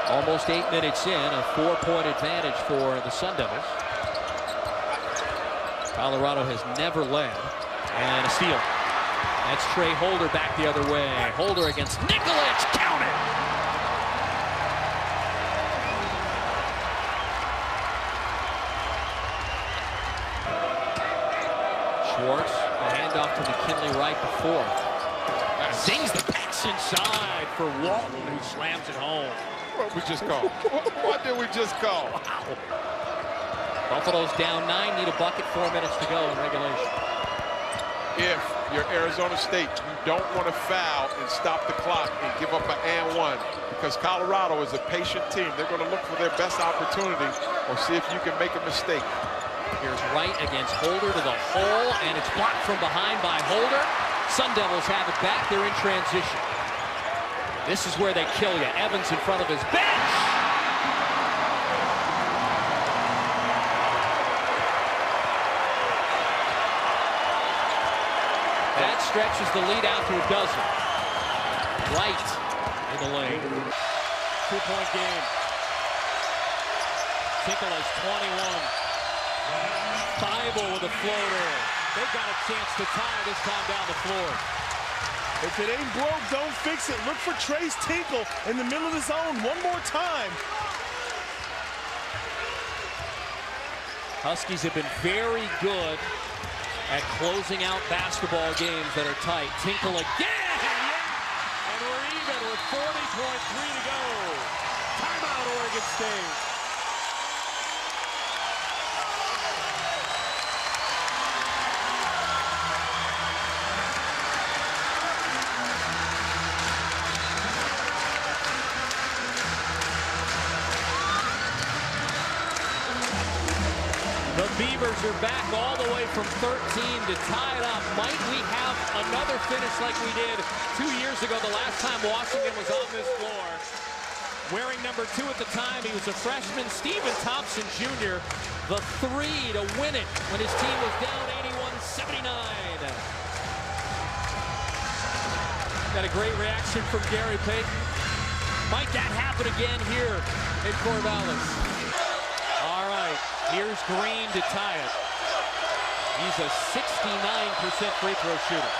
Almost 8 minutes in, a 4-point advantage for the Sun Devils. Colorado has never led. And a steal. That's Trey Holder back the other way. Holder against Nikolic. Count it! Schwartz, a handoff to McKinley right before. Zings the pass inside for Walton, who slams it home. What we just call? What did we just call? Wow. Buffalo's down 9, need a bucket, 4 minutes to go in regulation. If you're Arizona State, you don't want to foul and stop the clock and give up an and one, because Colorado is a patient team. They're going to look for their best opportunity or see if you can make a mistake. Here's Wright against Holder to the hole, and it's blocked from behind by Holder. Sun Devils have it back. They're in transition. This is where they kill you. Evans in front of his bench. That stretches the lead out to a dozen. Wright in the lane. 2-point game. Tinkle has 21. Thibault with a floater. They've got a chance to tie this time down the floor. If it ain't broke, don't fix it. Look for Trace Tinkle in the middle of the zone one more time. Huskies have been very good at closing out basketball games that are tight. Tinkle again! Yeah! And we're even with 40.3 to go. Timeout, Oregon State. The Beavers are back all the way from 13 to tie it up. Might we have another finish like we did 2 years ago, the last time Washington was on this floor? Wearing number 2 at the time, he was a freshman, Stephen Thompson Jr. The 3 to win it when his team was down 81-79. Got a great reaction from Gary Payton. Might that happen again here in Corvallis? All right, here's Green to tie it. He's a 69% free throw shooter.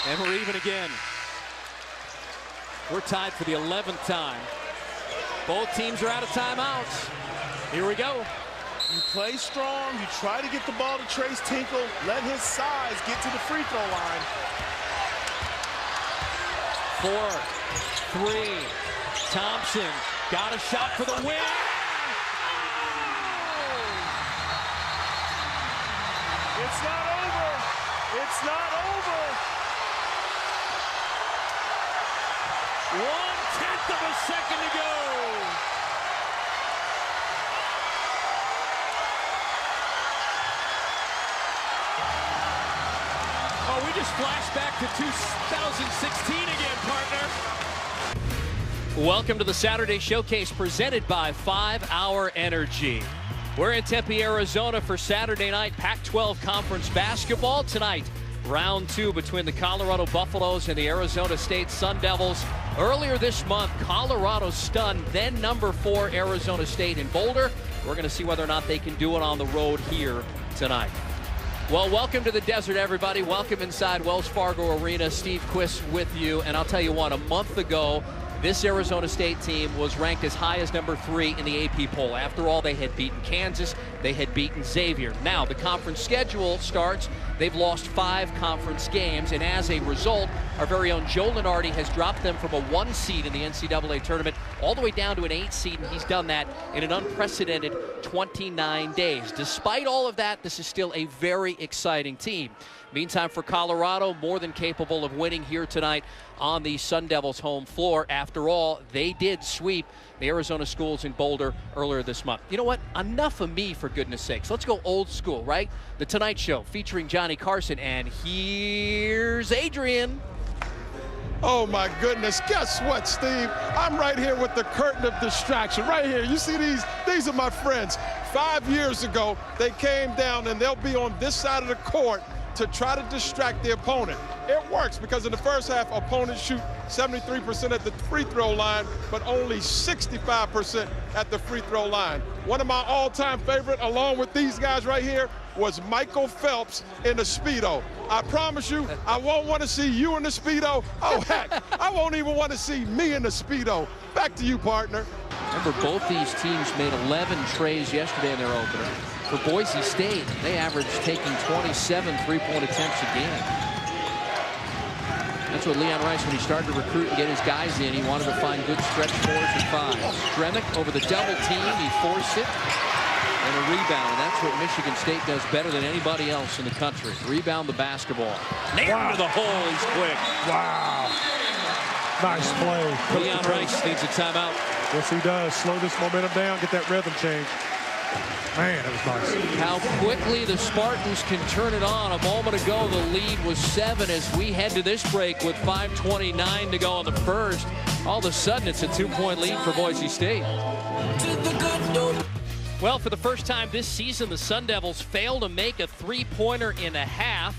And we're even again. We're tied for the 11th time. Both teams are out of timeouts. Here we go. You play strong, you try to get the ball to Trace Tinkle, let his size get to the free throw line. 4, 3, Thompson got a shot for the win. It's not over. It's not over. 1/10 of a second to go. Oh, we just flashed back to 2016 again, partner. Welcome to the Saturday Showcase presented by 5 Hour Energy. We're in Tempe, Arizona for Saturday night Pac-12 Conference basketball. Tonight, round 2 between the Colorado Buffaloes and the Arizona State Sun Devils. Earlier this month, Colorado stunned then number 4 Arizona State in Boulder. We're going to see whether or not they can do it on the road here tonight. Well, welcome to the desert, everybody. Welcome inside Wells Fargo Arena. Steve Quis with you. And I'll tell you what, a month ago, this Arizona State team was ranked as high as number 3 in the AP poll. After all, they had beaten Kansas. They had beaten Xavier. Now, the conference schedule starts. They've lost 5 conference games. And as a result, our very own Joe Lunardi has dropped them from a 1 seed in the NCAA tournament all the way down to an 8 seed. And he's done that in an unprecedented 29 days. Despite all of that, this is still a very exciting team. Meantime, for Colorado, more than capable of winning here tonight on the Sun Devils' home floor. After all, they did sweep the Arizona schools in Boulder earlier this month. You know what? Enough of me, for goodness sakes. Let's go old school, right? The Tonight Show featuring Johnny Carson. And here's Adrian. Oh, my goodness. Guess what, Steve? I'm right here with the curtain of distraction. Right here. You see these? These are my friends. 5 years ago, they came down, and they'll be on this side of the court to try to distract the opponent. It works because in the first half, opponents shoot 73% at the free throw line, but only 65% at the free throw line. One of my all-time favorite, along with these guys right here, was Michael Phelps in the Speedo. I promise you, I won't want to see you in the Speedo. Oh, heck, I won't even want to see me in the Speedo. Back to you, partner. Remember, both these teams made 11 trays yesterday in their opener. For Boise State, they averaged taking 27 three-point attempts a game. That's what Leon Rice, when he started to recruit and get his guys in, he wanted to find good stretch fours and fives. Stremick over the double team, he forced it. And a rebound, and that's what Michigan State does better than anybody else in the country. Rebound the basketball. Nailed to the hole, he's quick. Wow. Nice play. Leon Rice needs a timeout. Yes, he does. Slow this momentum down, get that rhythm change. Man, that was nice. How quickly the Spartans can turn it on. A moment ago, the lead was 7 as we head to this break with 5:29 to go in the first. All of a sudden, it's a 2-point lead for Boise State. Well, for the first time this season, the Sun Devils fail to make a three-pointer in a half.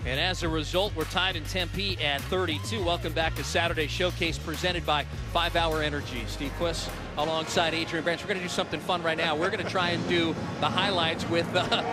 And as a result, we're tied in Tempe at 32. Welcome back to Saturday Showcase presented by 5 Hour Energy. Steve Quis alongside Adrian Branch. We're going to do something fun right now. We're going to try and do the highlights with the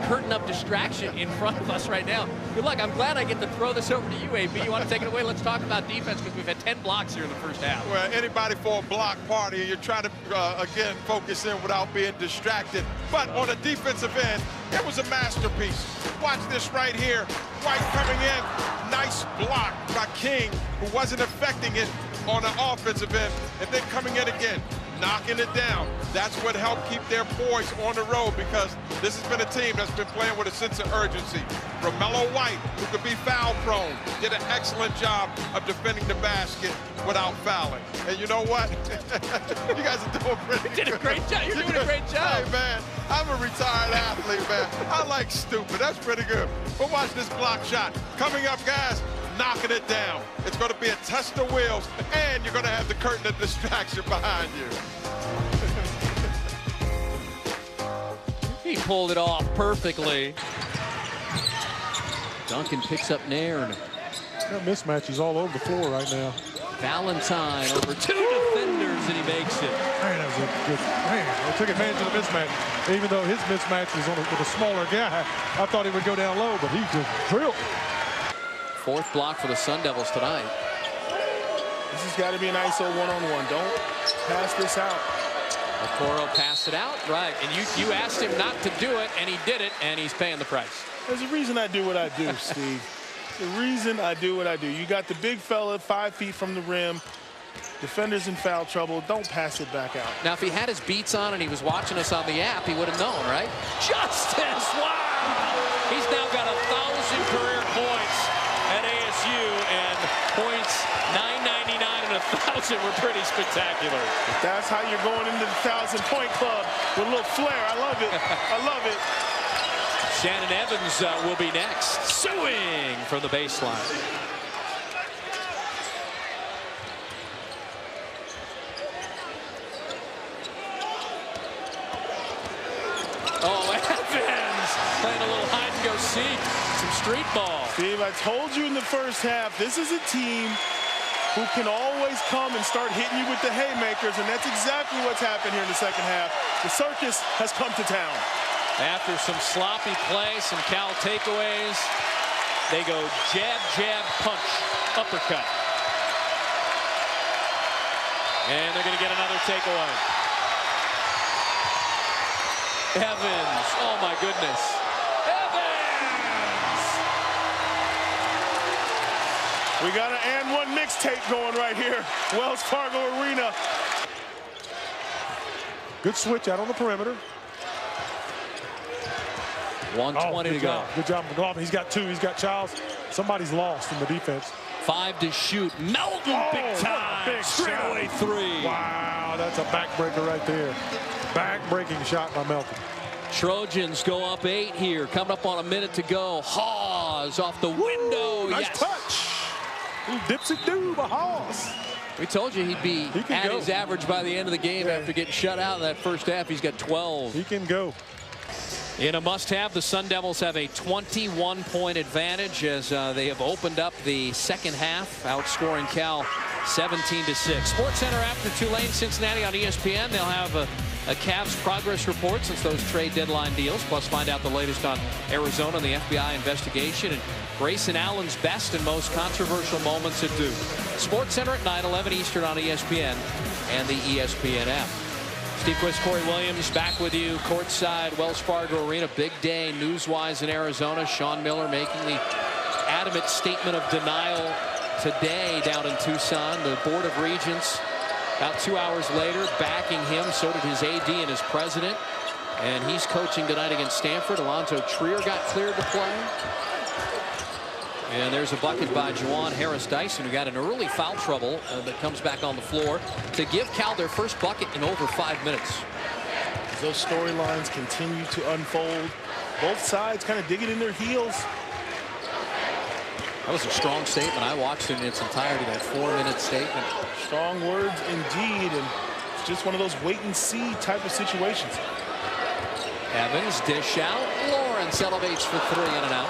curtain of distraction in front of us right now. Good luck. I'm glad I get to throw this over to you, AB. You want to take it away? Let's talk about defense because we've had 10 blocks here in the first half. Well, anybody for a block party, you're trying to, again, focus in without being distracted. But on the defensive end, it was a masterpiece. Watch this right here. White coming in. Nice block by King, who wasn't affecting it on the offensive end. And then coming in again, knocking it down. That's what helped keep their poise on the road because this has been a team that's been playing with a sense of urgency. Romello White, who could be foul prone, did an excellent job of defending the basket without fouling. And you know what? You guys are doing pretty good. You did a great job. You're doing a great job. Hey, man, I'm a retired athlete, man. I like stupid. That's pretty good. But watch this block shot. Coming up, guys, knocking it down. It's going to be a test of wheels, and you're going to have the curtain of distraction behind you. He pulled it off perfectly. Duncan picks up Nairn. That mismatch is all over the floor right now. Valentine over 2 defenders, and he makes it. Man, that was a good, man, they took advantage of the mismatch. Even though his mismatch was with a smaller guy, I thought he would go down low, but he just drilled. 4th block for the Sun Devils tonight. This has got to be an ISO one-on-one. Don't pass this out. Okoro passed it out, right? And you asked him not to do it, and he did it, and he's paying the price. There's a reason I do what I do, Steve. The reason I do what I do. You got the big fella 5 feet from the rim. Defenders in foul trouble. Don't pass it back out. Now, if he had his beats on and he was watching us on the app, he would have known, right? Justice! Wow! He's now got 1,000 career points at ASU, and points 999 and 1,000 were pretty spectacular. That's how you're going into the 1,000-point club with a little flair. I love it. I love it. Shannon Evans will be next. Suing from the baseline. Oh, Evans playing a little hide-and-go-seek. Some street ball. Steve, I told you in the first half, this is a team who can always come and start hitting you with the haymakers, and that's exactly what's happened here in the second half. The circus has come to town. After some sloppy play, some Cal takeaways, they go jab, jab, punch, uppercut. And they're going to get another takeaway. Evans, oh my goodness. Evans! We got an and one mixtape going right here. Wells Fargo Arena. Good switch out on the perimeter. 1:20 to go. Good job, McLaughlin. He's got 2. He's got Childs. Somebody's lost in the defense. 5 to shoot. Melton, big time. Big straightaway 3. Wow, that's a backbreaker right there. Back-breaking shot by Melton. Trojans go up 8 here. Coming up on a minute to go. Hawes off the window. Nice yes. touch. Dipsy-doo by Hawes. We told you he'd be at his average by the end of the game after getting shut out in that first half. He's got 12. He can go. In a must-have, the Sun Devils have a 21-point advantage as they have opened up the second half, outscoring Cal 17-6. SportsCenter after Tulane, Cincinnati on ESPN. They'll have a Cavs progress report since those trade deadline deals, plus find out the latest on Arizona and the FBI investigation, and Grayson Allen's best and most controversial moments at Duke. SportsCenter at 9/11 Eastern on ESPN and the ESPN app. Steve Quist, Corey Williams back with you courtside Wells Fargo Arena. Big day news-wise in Arizona. Sean Miller making the adamant statement of denial today down in Tucson. The Board of Regents about 2 hours later backing him. So did his AD and his president. And he's coaching tonight against Stanford. Alonzo Trier got cleared to play. And there's a bucket by Juwan Harris-Dyson, who got an early foul trouble that comes back on the floor to give Cal their first bucket in over 5 minutes. As those storylines continue to unfold, both sides kind of digging in their heels. That was a strong statement. I watched it in its entirety, that 4-minute statement. Strong words indeed, and it's just one of those wait-and-see type of situations. Evans dish out. Lawrence elevates for three, in and out.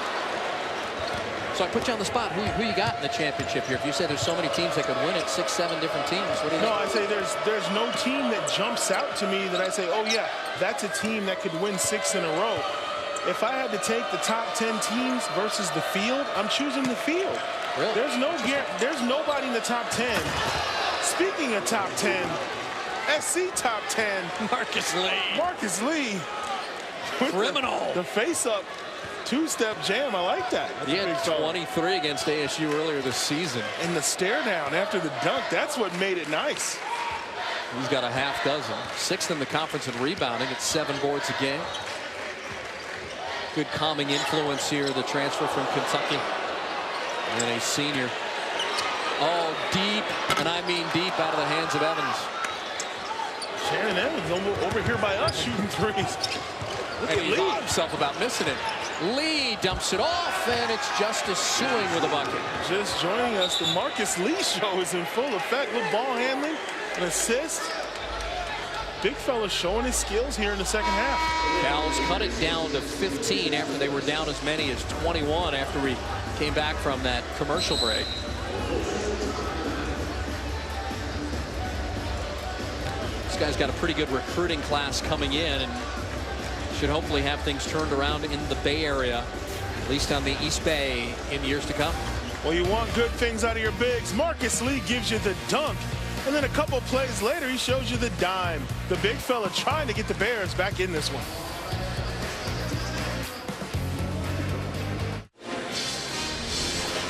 So I put you on the spot. Who you got in the championship here? If you say there's so many teams that could win it, 6, 7 different teams, what do you think? No, I say there's no team that jumps out to me that I say, oh yeah, that's a team that could win 6 in a row. If I had to take the top 10 teams versus the field, I'm choosing the field. Really? There's nobody in the top 10. Speaking of top 10, SC top 10. Marcus Lee. Marcus Lee. Criminal. The face-up two-step jam. I like that. He had 23 against ASU earlier this season. And the stare down after the dunk, that's what made it nice. He's got a half dozen. 6th in the conference in rebounding at 7 boards a game. Good calming influence here, the transfer from Kentucky. And a senior. Oh, deep, and I mean deep, out of the hands of Evans. Shannon Evans over here by us shooting threes. Look And at he Lee. thought himself about missing it. Lee dumps it off, and it's Justice Suing with a bucket. Just joining us, the Marcus Lee show is in full effect. Little ball handling, an assist. Big fella showing his skills here in the second half. Cal's cut it down to 15 after they were down as many as 21 after we came back from that commercial break. This guy's got a pretty good recruiting class coming in and should hopefully have things turned around in the Bay Area, at least on the East Bay, in years to come. Well, you want good things out of your bigs. Marcus Lee gives you the dunk. And then a couple plays later, he shows you the dime. The big fella trying to get the Bears back in this one.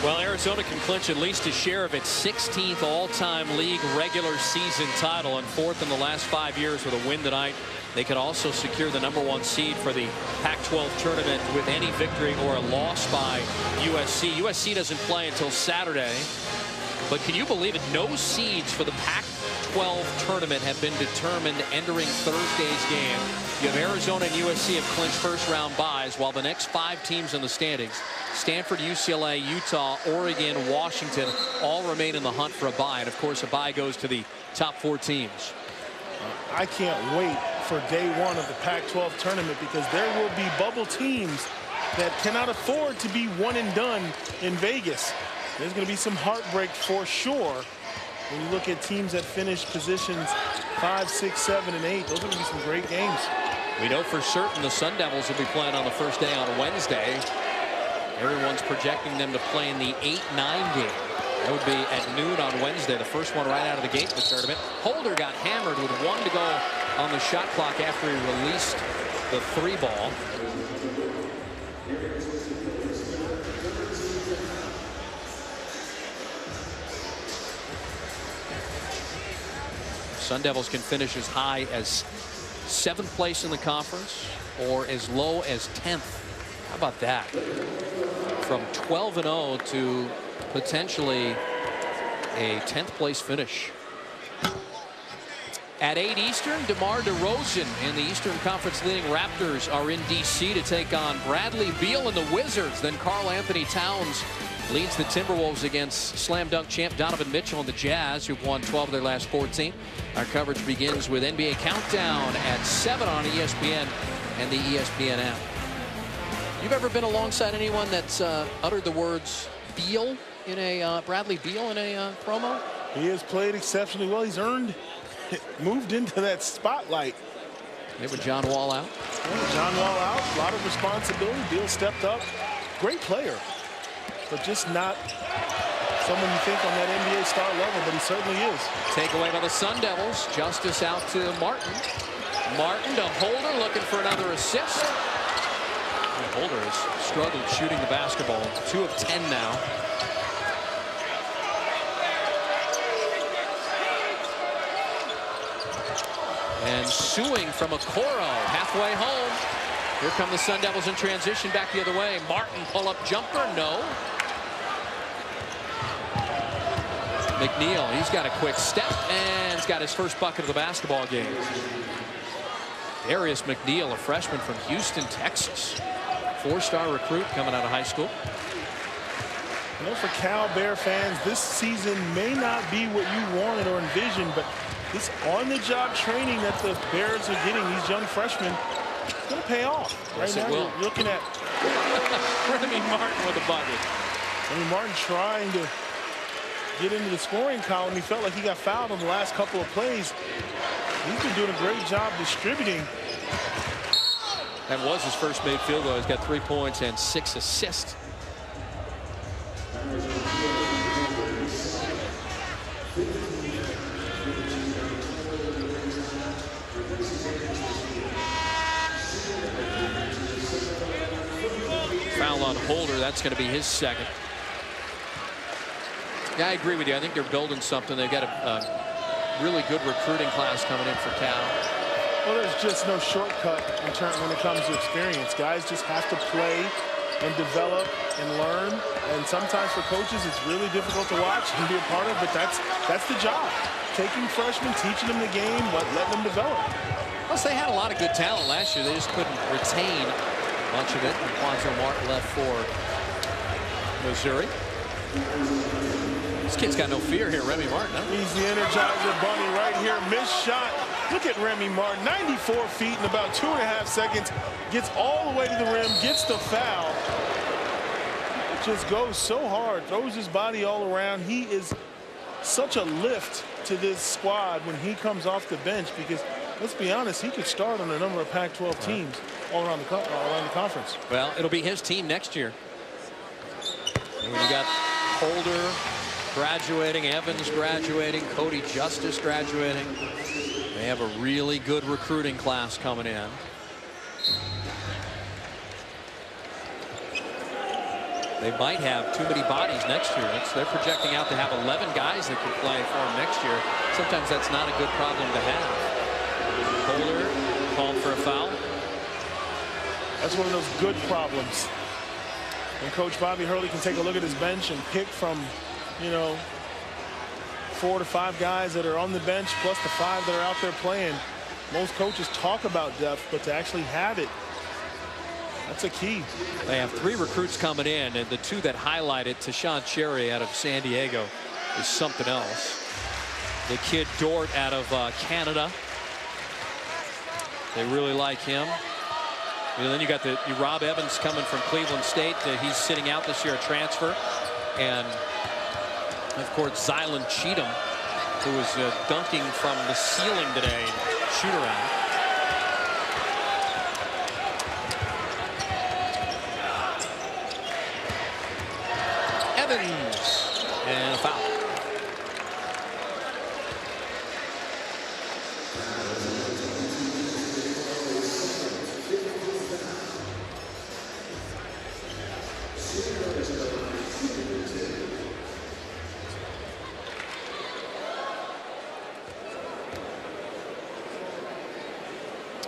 Well, Arizona can clinch at least a share of its 16th all-time league regular season title and 4th in the last 5 years with a win tonight. They could also secure the #1 seed for the Pac-12 tournament with any victory or a loss by USC. USC doesn't play until Saturday. But can you believe it? No seeds for the Pac-12 tournament have been determined entering Thursday's game. You have Arizona and USC have clinched first-round byes, while the next 5 teams in the standings, Stanford, UCLA, Utah, Oregon, Washington, all remain in the hunt for a bye. And, of course, a bye goes to the top 4 teams. I can't wait for day 1 of the Pac-12 tournament because there will be bubble teams that cannot afford to be one and done in Vegas. There's going to be some heartbreak for sure when you look at teams that finish positions 5, 6, 7, and 8. Those are going to be some great games. We know for certain the Sun Devils will be playing on the first day on Wednesday. Everyone's projecting them to play in the 8-9 game. That would be at noon on Wednesday, the first one right out of the gate in the tournament. Holder got hammered with 1 to go on the shot clock after he released the 3 ball. Sun Devils can finish as high as 7th place in the conference or as low as 10th. How about that? From 12-0 to potentially a 10th place finish. At 8 Eastern, DeMar DeRozan and the Eastern Conference leading Raptors are in D.C. to take on Bradley Beal and the Wizards. Then Karl Anthony Towns leads the Timberwolves against slam dunk champ Donovan Mitchell and the Jazz, who've won 12 of their last 14. Our coverage begins with NBA Countdown at 7 on ESPN and the ESPN app. You've ever been alongside anyone that's uttered the words Beal in a Bradley Beal in a promo? He has played exceptionally well. He's moved into that spotlight. Maybe with John Wall out. Yeah, John Wall out, a lot of responsibility. Beal stepped up. Great player, but just not someone you think on that NBA star level, but he certainly is. Takeaway by the Sun Devils. Justice out to Martin. Martin to Holder, looking for another assist. And Holder has struggled shooting the basketball. 2 of 10 now. And suing from Okoro halfway home. Here come the Sun Devils in transition back the other way. Martin pull-up jumper, no. McNeil, he's got a quick step and he's got his first bucket of the basketball game. Darius McNeil, a freshman from Houston, Texas. 4-star recruit coming out of high school. You know, for Cal Bear fans, this season may not be what you wanted or envisioned, but this on-the-job training that the Bears are getting, these young freshmen, it's going to pay off. Yes, right now, you're looking at Remy Martin with a bucket. Remy Martin trying to get into the scoring column. He felt like he got fouled on the last couple of plays. He's been doing a great job distributing. That was his first made field goal. He's got 3 points and 6 assists. Foul on Holder. That's going to be his second. Yeah, I agree with you. I think they're building something. They've got a really good recruiting class coming in for Cal. Well, there's just no shortcut when it comes to experience. Guys just have to play and develop and learn. And sometimes for coaches, it's really difficult to watch and be a part of, but that's the job. Taking freshmen, teaching them the game, letting them develop. Plus, they had a lot of good talent last year. They just couldn't retain much of it. And Quanzo Martin left for Missouri. This kid's got no fear here, Remy Martin. Huh? He's the Energizer Bunny right here. Missed shot. Look at Remy Martin, 94 feet in about 2.5 seconds. Gets all the way to the rim, gets the foul. Just goes so hard, throws his body all around. He is such a lift to this squad when he comes off the bench, because let's be honest, he could start on a number of Pac-12 teams all around the conference. Well, it'll be his team next year. And when you got Holder graduating, Evans graduating, Cody Justice graduating, they have a really good recruiting class coming in. They might have too many bodies next year. They're projecting out to have 11 guys that can play for them next year. Sometimes that's not a good problem to have. Holder called for a foul. That's one of those good problems. And Coach Bobby Hurley can take a look at his bench and pick from, 4 to 5 guys that are on the bench, plus the 5 that are out there playing. Most coaches talk about depth, but to actually have it, that's a key. They have 3 recruits coming in, and the 2 that highlighted, Tashawn Cherry out of San Diego, is something else. The kid Dort out of Canada. They really like him. And then you got Rob Evans coming from Cleveland State. He's sitting out this year, a transfer. And of course, Zylan Cheatham, who was dunking from the ceiling today, shoot around. Evans, and a foul.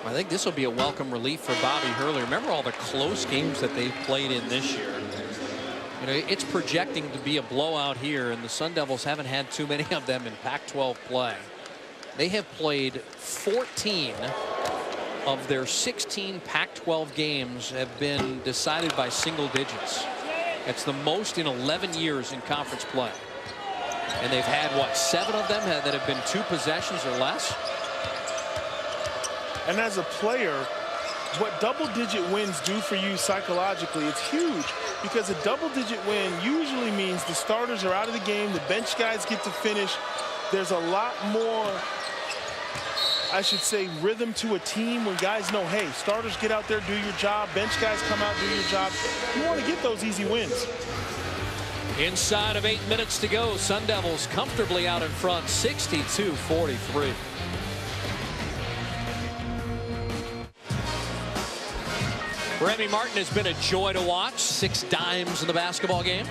I think this will be a welcome relief for Bobby Hurley. Remember all the close games that they played in this year. It's projecting to be a blowout here, and the Sun Devils haven't had too many of them in Pac-12 play. They have played 14 of their 16 Pac-12 games have been decided by single digits. It's the most in 11 years in conference play. And they've had, what, 7 of them that have been 2 possessions or less? And as a player, what double-digit wins do for you psychologically, it's huge, because a double-digit win usually means the starters are out of the game, the bench guys get to finish. There's a lot more, I should say, rhythm to a team when guys know, hey, starters get out there, do your job, bench guys come out, do your job. You want to get those easy wins. Inside of 8 minutes to go, Sun Devils comfortably out in front, 62-43. Remy Martin has been a joy to watch. 6 dimes in the basketball game.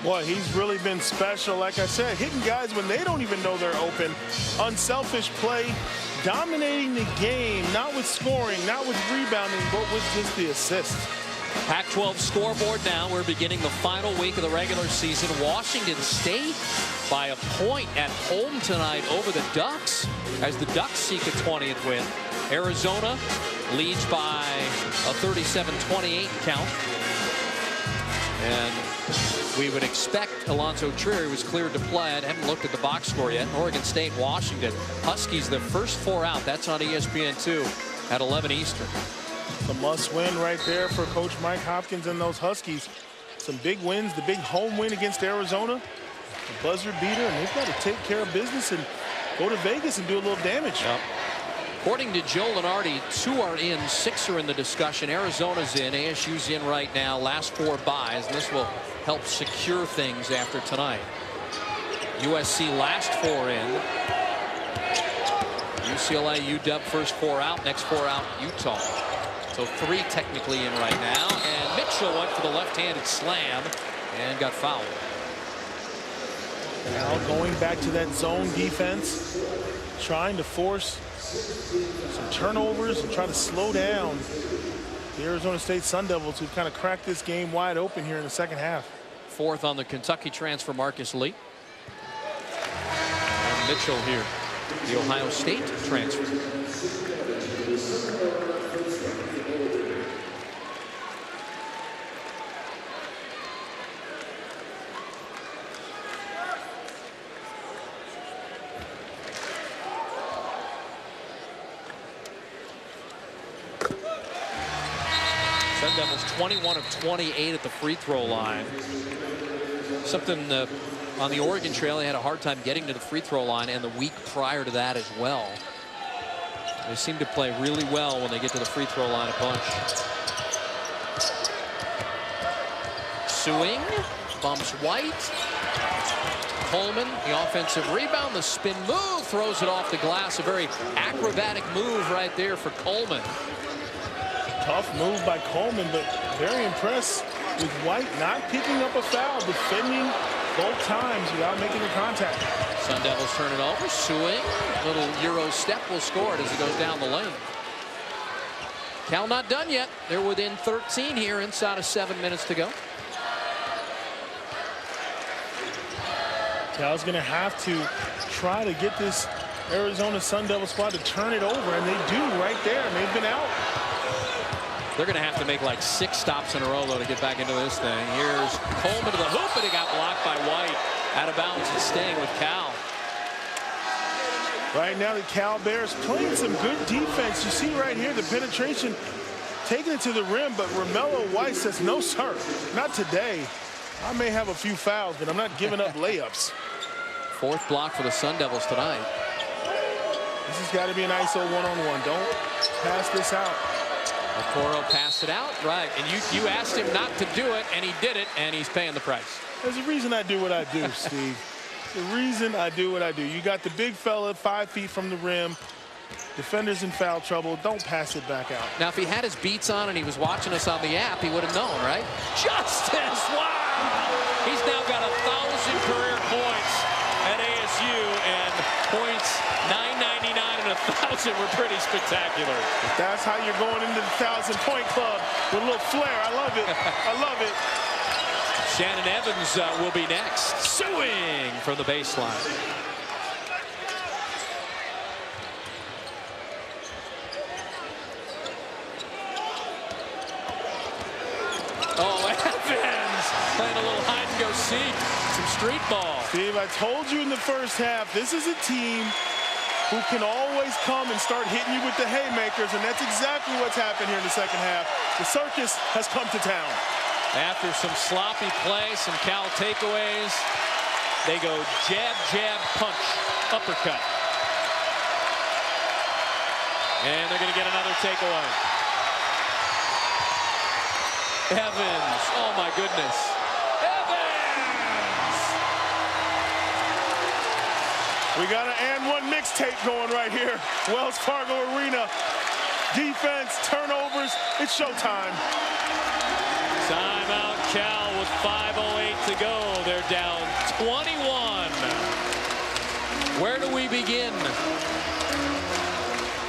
Boy, he's really been special. Like I said, hitting guys when they don't even know they're open. Unselfish play, dominating the game, not with scoring, not with rebounding, but with just the assists. Pac-12 scoreboard now. We're beginning the final week of the regular season. Washington State by a point at home tonight over the Ducks as the Ducks seek a 20th win. Arizona leads by a 37-28 count. And we would expect Alonzo Trier was cleared to play. I haven't looked at the box score yet. Oregon State, Washington. Huskies, the first 4 out. That's on ESPN2 at 11 Eastern. A must-win right there for Coach Mike Hopkins and those Huskies. Some big wins, the big home win against Arizona, the buzzer beater, and they've got to take care of business and go to Vegas and do a little damage. Yep. According to Joe Lenardi, 2 are in, 6 are in the discussion. Arizona's in, ASU's in right now, last 4 buys, and this will help secure things after tonight. USC last 4 in. UCLA, UW first 4 out, next 4 out, Utah. So 3 technically in right now, and Mitchell went for the left-handed slam and got fouled. Now going back to that zone defense, trying to force some turnovers and try to slow down the Arizona State Sun Devils, who've kind of cracked this game wide open here in the second half. 4th on the Kentucky transfer, Marcus Lee. And Mitchell here, the Ohio State transfer. Sun Devils 21 of 28 at the free throw line. Something on the Oregon Trail, they had a hard time getting to the free throw line, and the week prior to that as well. They seem to play really well when they get to the free throw line a bunch. Suing, bumps White. Coleman, the offensive rebound, the spin move, throws it off the glass. A very acrobatic move right there for Coleman. Tough move by Coleman, but very impressed with White not picking up a foul, defending both times without making the contact. Sun Devils turn it over. Suing, little Euro step, will score it as he goes down the lane. Cal not done yet. They're within 13 here, inside of 7 minutes to go. Cal's going to have to try to get this Arizona Sun Devil squad to turn it over, and they do right there, and they've been out. They're going to have to make like 6 stops in a row, though, to get back into this thing. Here's Coleman to the hoop, and he got blocked by White. Out of bounds and staying with Cal. Right now, the Cal Bears playing some good defense. You see right here the penetration, taking it to the rim, but Romello White says, no, sir, not today. I may have a few fouls, but I'm not giving up layups. 4th block for the Sun Devils tonight. This has got to be an ISO one-on-one. Don't pass this out. Toro passed it out, right? And you asked him not to do it, and he did it, and he's paying the price. There's a reason I do what I do, Steve. The reason I do what I do. You got the big fella 5 feet from the rim. Defenders in foul trouble. Don't pass it back out. Now, if he had his beats on and he was watching us on the app, he would have known, right? Justice! Wow! He's now got 1,000 career points at ASU, and points 999 and 1,000 were pretty spectacular. If that's how you're going into the 1,000-point club with a little flair. I love it. I love it. Shannon Evans will be next. Suing from the baseline. Oh, Evans playing a little hide-and-go-seek. Some street ball. Steve, I told you in the first half, this is a team who can always come and start hitting you with the haymakers, and that's exactly what's happened here in the second half. The circus has come to town. After some sloppy play, some Cal takeaways, they go jab, jab, punch, uppercut. And they're going to get another takeaway. Evans, oh my goodness. Evans! We got an and one mixtape going right here. Wells Fargo Arena. Defense, turnovers, it's showtime. Timeout Cal with 5:08 to go. They're down 21. Where do we begin?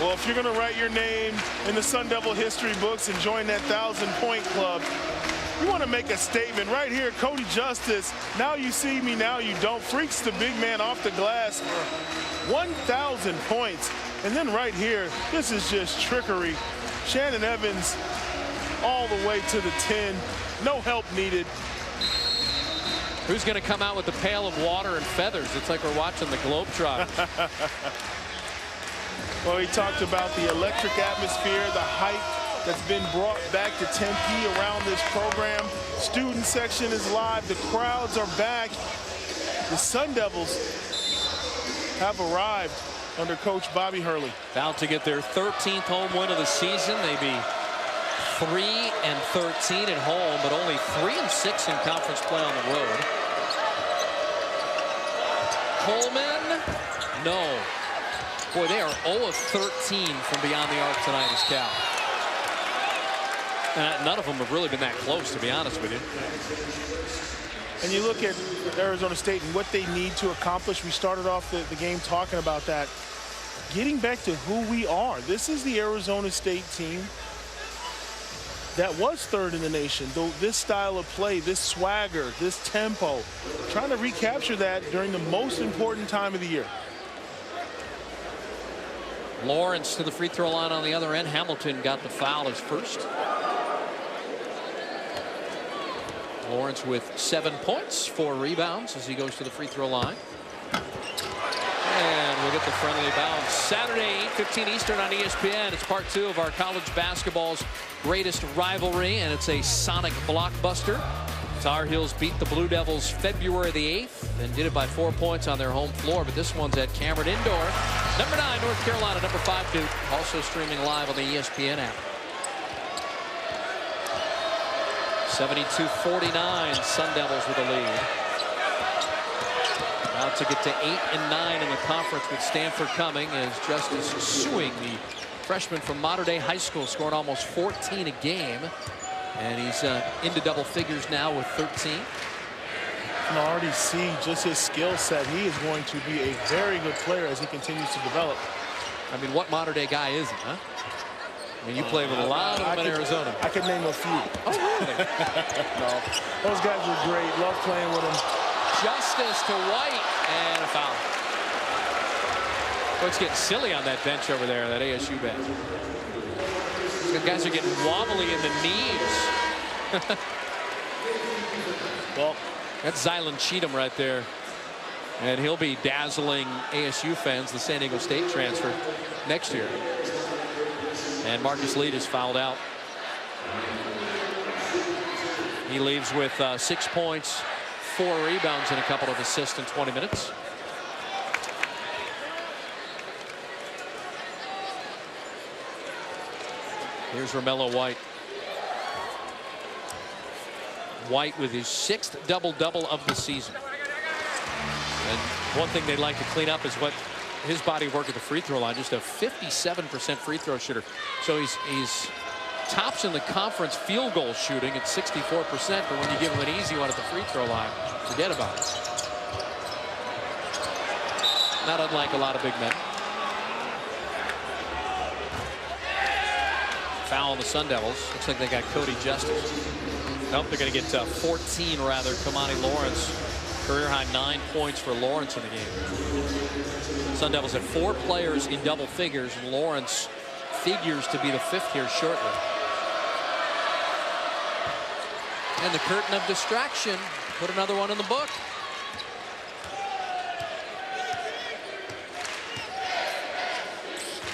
Well, if you're going to write your name in the Sun Devil history books and join that 1,000-point club, you want to make a statement right here. Cody Justice, now you see me, now you don't. Freaks the big man off the glass. 1,000 points. And then right here, this is just trickery. Shannon Evans all the way to the 10. No help needed. Who's going to come out with a pail of water and feathers? It's like we're watching the Globetrotters. Well, he talked about the electric atmosphere, the hype that's been brought back to Tempe around this program. Student section is live. The crowds are back. The Sun Devils have arrived under Coach Bobby Hurley. About to get their 13th home win of the season. They'd be 3-13 at home, but only 3-6 in conference play on the road. Coleman, no. Boy, they are 0 of 13 from beyond the arc tonight as Cal. None of them have really been that close, to be honest with you. And you look at Arizona State and what they need to accomplish. We started off the game talking about that. Getting back to who we are. This is the Arizona State team that was third in the nation. Though this style of play, this swagger, this tempo, trying to recapture that during the most important time of the year. Lawrence to the free throw line on the other end. Hamilton got the foul as first. Lawrence with 7 points, 4 rebounds as he goes to the free throw line. And we'll get the friendly bounce. Saturday, 8:15 Eastern on ESPN. It's part 2 of our college basketball's greatest rivalry, and it's a sonic blockbuster. Tar Heels beat the Blue Devils February the 8th and did it by 4 points on their home floor, but this one's at Cameron Indoor. Number 9, North Carolina. Number 5, Duke. Also streaming live on the ESPN app. 72-49, Sun Devils with a lead. About to get to 8 and 9 in the conference with Stanford coming as Justice Suing, the freshman from Mater Dei High School, scoring almost 14 a game. And he's into double figures now with 13. You can already see just his skill set. He is going to be a very good player as he continues to develop. I mean, what Mater Dei guy is he, huh? I mean, you played with a lot of them in Arizona. I could name a few. Oh, really? No, those guys were great. Love playing with them. Justice to White, and a foul. Well, it's getting silly on that bench over there, that ASU bench. The guys are getting wobbly in the knees. Well, that's Zylan Cheatham right there. And he'll be dazzling ASU fans, the San Diego State transfer, next year. And Marcus Lead is fouled out. He leaves with 6 points, 4 rebounds, and a couple of assists in 20 minutes. Here's Romello White. White with his 6th double-double of the season. And one thing they'd like to clean up is what his body work at the free throw line. Just a 57% free throw shooter. So he's tops in the conference field goal shooting at 64%. But when you give him an easy one at the free throw line, forget about it. Not unlike a lot of big men. Foul on the Sun Devils. Looks like they got Cody Justice. Nope, they're going to get 14 rather. Kamani Lawrence, career high 9 points for Lawrence in the game. Sun Devils have 4 players in double figures, and Lawrence figures to be the 5th here shortly. And the curtain of distraction, put another one in the book.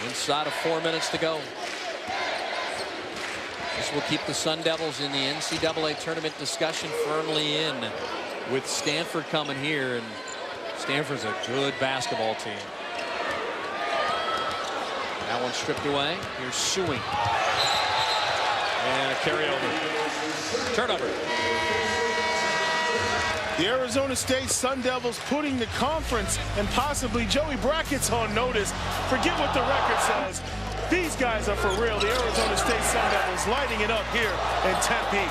Inside of 4 minutes to go. This will keep the Sun Devils in the NCAA tournament discussion firmly in, with Stanford coming here, and Stanford's a good basketball team. That one stripped away. Here's Suing. And a carryover. Turnover. The Arizona State Sun Devils putting the conference and possibly Joey Brackett's on notice. Forget what the record says. These guys are for real. The Arizona State Sun Devils lighting it up here in Tempe.